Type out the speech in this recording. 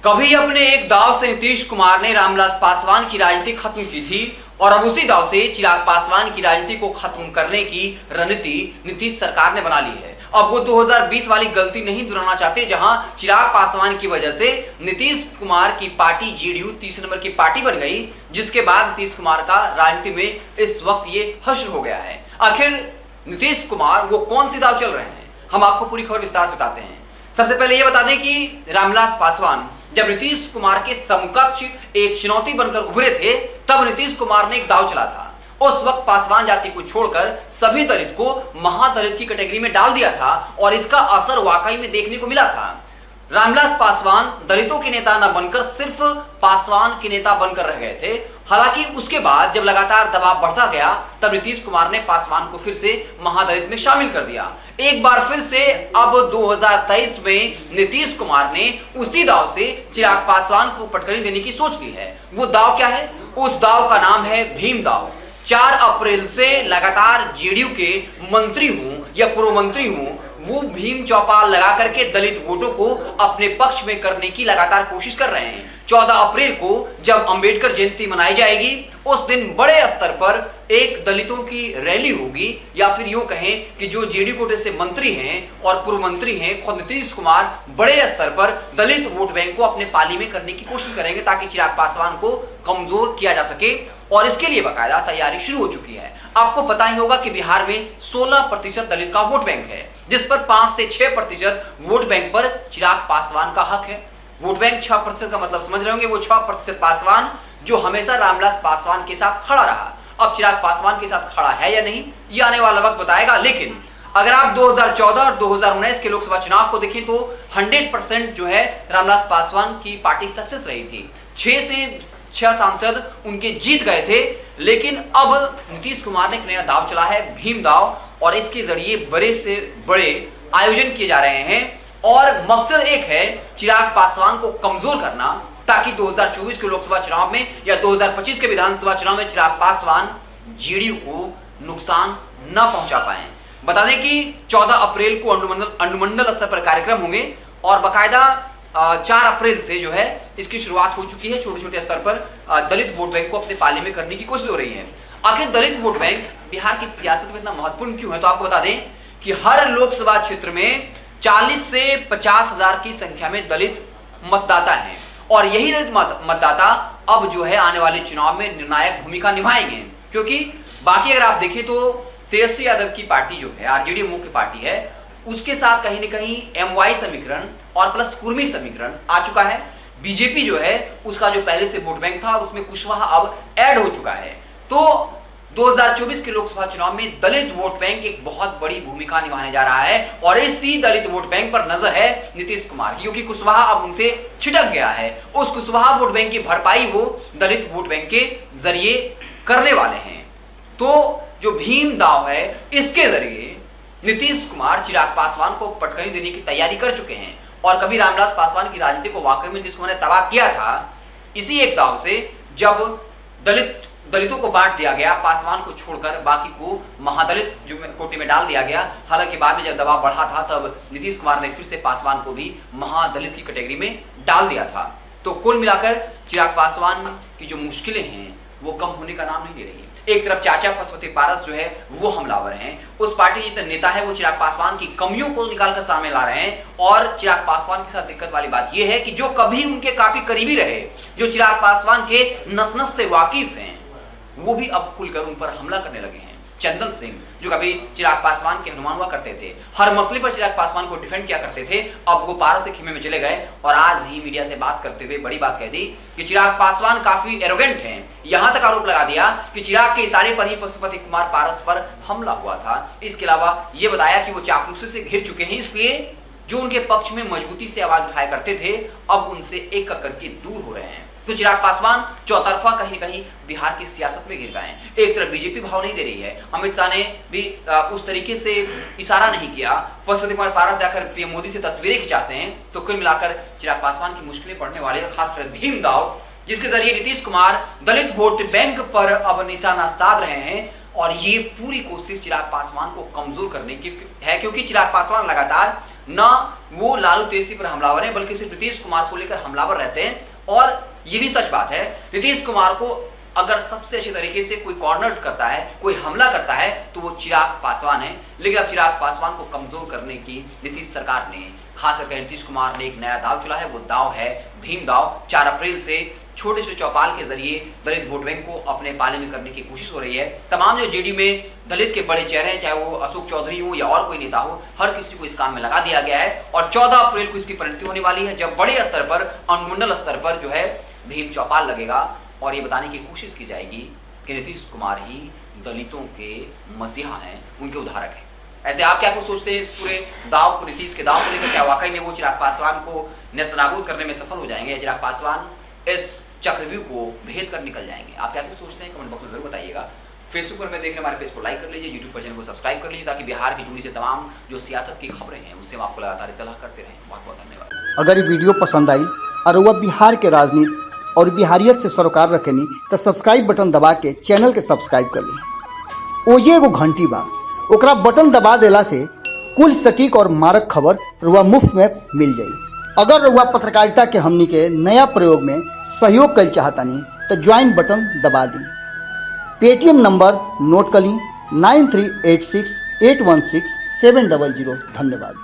कभी अपने एक दाव से नीतीश कुमार ने रामविलास पासवान की राजनीति खत्म की थी और अब उसी दाव से चिराग पासवान की राजनीति को खत्म करने की रणनीति नीतीश सरकार ने बना ली है। अब वो 2020 वाली गलती नहीं दोहराना चाहते, जहां चिराग पासवान की वजह से नीतीश कुमार की पार्टी जेडीयू तीसरे नंबर की पार्टी बन गई, जिसके बाद नीतीश कुमार का राजनीति में इस वक्त ये हश्र हो गया है। आखिर नीतीश कुमार वो कौन सी दाव चल रहे हैं, हम आपको पूरी खबर विस्तार से बताते हैं। सबसे पहले ये बता दें कि रामविलास पासवान जब नीतीश कुमार के समकक्ष एक चुनौती बनकर उभरे थे, तब नीतीश कुमार ने एक दाव चला था। उस वक्त पासवान जाति को छोड़कर सभी दलित को महादलित की कैटेगरी में डाल दिया था और इसका असर वाकई में देखने को मिला था। रामविलास पासवान दलितों के नेता न बनकर सिर्फ पासवान के नेता बनकर रह गए थे। हालांकि उसके बाद जब लगातार दबाव बढ़ता गया, तब नीतीश कुमार ने पासवान को फिर से महादलित में शामिल कर दिया। एक बार फिर से अब 2023 में नीतीश कुमार ने उसी दाव से चिराग पासवान को पटकनी देने की सोच ली है। वो दाव क्या है? उस दाव का नाम है भीम दाव। 4 अप्रैल से लगातार जेडीयू के मंत्री हूं या पूर्व मंत्री हूं, वो भीम चौपाल लगा करके दलित वोटों को अपने पक्ष में करने की लगातार कोशिश कर रहे हैं। 14 अप्रैल को जब अंबेडकर जयंती मनाई जाएगी, उस दिन बड़े स्तर पर एक दलितों की रैली होगी, या फिर यूं कहें कि जो जेडीयू कोटे से मंत्री हैं और पूर्व मंत्री हैं, खुद नीतीश कुमार बड़े स्तर पर दलित वोट बैंक को अपने पाली में करने की कोशिश करेंगे ताकि चिराग पासवान को कमजोर किया जा सके। और इसके लिए बाकायदा तैयारी शुरू हो चुकी है। आपको पता ही होगा कि बिहार में 16% दलित का वोट बैंक है, जिस पर 5 से 6% वोट बैंक पर चिराग पासवान का हक है। वोट बैंक 6% का मतलब समझ रहे होंगे, वो 6% पासवान जो हमेशा रामविलास पासवान के साथ खड़ा रहा। अब चिराग पासवान के साथ खड़ा है या नहीं, ये आने वाला वक्त बताएगा। लेकिन अगर आप 2014 और 2019 के लोकसभा चुनाव को देखें तो 100% जो है रामविलास पासवान की पार्टी सक्सेस रही थी। 6 से 6 सांसद उनके जीत गए थे। लेकिन अब नीतीश कुमार ने एक नया दाव चला है, भीम दाव, और इसके जरिए बड़े से बड़े आयोजन किए जा रहे हैं और मकसद एक है, चिराग पासवान को कमजोर करना, ताकि 2024 के लोकसभा चुनाव में या 2025 के विधानसभा चुनाव में चिराग पासवान जेडीयू को नुकसान न पहुंचा पाए। बता दें कि 14 अप्रैल को अनुमंडल स्तर पर कार्यक्रम होंगे और बाकायदा 4 अप्रैल से जो है इसकी शुरुआत हो चुकी है। छोटे छोटे स्तर पर दलित वोट बैंक को अपने पाले में करने की कोशिश हो रही है। आखिर दलित वोट बैंक बिहार की सियासत में इतना महत्वपूर्ण क्यों है, तो आपको बता दें कि हर लोकसभा क्षेत्र में 40 से 50 हजार की संख्या में दलित मतदाता हैं और यही दलित मतदाता अब जो है आने वाले चुनाव में निर्णायक भूमिका निभाएंगे। क्योंकि बाकी अगर आप देखें तो तेजस्वी यादव की पार्टी जो है, आरजेडी मुख्य पार्टी है, उसके साथ कहीं न कहीं एमवाई समीकरण और प्लस कुर्मी समीकरण आ चुका है। बीजेपी जो है उसका जो पहले से वोट बैंक था और उसमें कुशवाहा अब ऐड हो चुका है। तो 2024 के लोकसभा चुनाव में दलित वोट बैंक एक बहुत बड़ी भूमिका निभाने जा रहा है और इसी दलित वोट बैंक पर नजर है नीतीश कुमार की, क्योंकि कुशवाहा अब उनसे छिटक गया है। उस कुशवाहा वोट बैंक की भरपाई वो दलित वोट बैंक के जरिए करने वाले हैं। तो जो भीम दाव है, इसके जरिए नीतीश कुमार चिराग पासवान को पटकनी देने की तैयारी कर चुके हैं। और कभी रामविलास पासवान की राजनीति को वाकई में नीतीश कुमार ने तबाह किया था इसी एक दाव से, जब दलितों को बांट दिया गया, पासवान को छोड़कर बाकी को महादलित जो कोटे में डाल दिया गया। हालांकि बाद में जब दबाव बढ़ा था, तब नीतीश कुमार ने फिर से पासवान को भी महादलित की कैटेगरी में डाल दिया था। तो कुल मिलाकर चिराग पासवान की जो मुश्किलें हैं वो कम होने का नाम नहीं ले रही। एक तरफ चाचा पशुपति पारस जो है वो हमलावर हैं, उस पार्टी के नेता है वो चिराग पासवान की कमियों को निकालकर सामने ला रहे हैं। और चिराग पासवान के साथ दिक्कत वाली बात यह है कि जो कभी उनके काफी करीबी रहे, जो चिराग पासवान के नस नस से वाकिफ हैं, वो भी अब खुलकर उन पर हमला करने लगे हैं। चंदन सिंह जो कभी चिराग पासवान के हनुमान हुआ करते थे, हर मसले पर चिराग पासवान को डिफेंड किया करते थे, अब वो पारस से खेमे में चले गए और आज ही मीडिया से बात करते हुए बड़ी बात कह दी कि चिराग पासवान काफी एरोगेंट हैं। यहां तक आरोप लगा दिया कि चिराग के इशारे पर ही पशुपति कुमार पारस पर हमला हुआ था। इसके अलावा ये बताया कि वो चापलूसी से घिर चुके हैं, इसलिए जो उनके पक्ष में मजबूती से आवाज उठाया करते थे, अब उनसे एक करके दूर हो रहे हैं। तो चिराग पासवान चौतरफा कहीं न कहीं बिहार की सियासत में घिर गए हैं। एक तरफ बीजेपी भाव नहीं दे रही है, अमित शाह ने भी उस तरीके से इशारा नहीं किया, पशुपति कुमार पारस जाकर पीएम मोदी से तस्वीरें खिंचाते हैं। तो कुल मिलाकर चिराग पासवान की मुश्किलें बढ़ने वाली है, खासकर भीम दाव, जिसके जरिए नीतीश कुमार दलित वोट बैंक पर अब निशाना साध रहे हैं। और ये पूरी कोशिश चिराग पासवान को कमजोर करने की है, क्योंकि चिराग पासवान लगातार ना वो लालू तेजी पर हमलावर है, बल्कि सिर्फ नीतीश कुमार को लेकर हमलावर रहते हैं। और ये भी सच बात है, नीतीश कुमार को अगर सबसे अच्छे तरीके से कोई कॉर्नर करता है, कोई हमला करता है, तो वो चिराग पासवान है। लेकिन अब चिराग पासवान को कमजोर करने की नीतीश सरकार ने, खास करके नीतीश कुमार ने एक नया दाव चला है। वो दाव है भीम दाव। 4 अप्रैल से छोटे से चौपाल के जरिए दलित वोट बैंक को अपने पाले में करने की कोशिश हो रही है। तमाम जो जेडी में दलित के बड़े चेहरे हैं, चाहे वो अशोक चौधरी हो या और कोई नेता हो, हर किसी को इस काम में लगा दिया गया है। और 14 अप्रैल को इसकी परिणति होने वाली है, जब बड़े स्तर पर, अनुमंडल स्तर पर जो है भीम चौपाल लगेगा और ये बताने की कोशिश की जाएगी कि नीतीश कुमार ही दलितों के मसीहा हैं, उनके उद्धारक हैं। ऐसे आप क्या कुछ सोचते हैं इस पूरे दाव को, नीतीश के दाव को लेकर? क्या वाकई में वो चिराग पासवान को नेस्तनाबूद करने में सफल हो जाएंगे, या चिराग पासवान इस चक्रव्यूह को भेद कर निकल जाएंगे? आप क्या कुछ सोचते हैं, कमेंट बॉक्स में जरूर बताइएगा। फेसबुक पर मैं देख रहे हमारे पेज को लाइक कर लीजिए, यूट्यूब पर चैनल को सब्सक्राइब कर लीजिए, ताकि बिहार की जुड़ी से तमाम जो सियासत की खबरें हैं उससे हम आपको लगातार इत्तला करते रहें। बहुत बहुत धन्यवाद। अगर ये वीडियो पसंद आई और वह बिहार के राजनीति और बिहारियत से सरोकार रखेनी तो सब्सक्राइब बटन दबा के चैनल के सब्सक्राइब कर ली। ओजे एगो घंटी बा, ओकरा बटन दबा देला से कुल सटीक और मारक खबर रुआ मुफ्त में मिल जाई। अगर रुआ पत्रकारिता के हमनी के नया प्रयोग में सहयोग कर चाहतानी तो ज्वाइन बटन दबा दी। पेटीएम नंबर नोट कर ली 9386816700। धन्यवाद।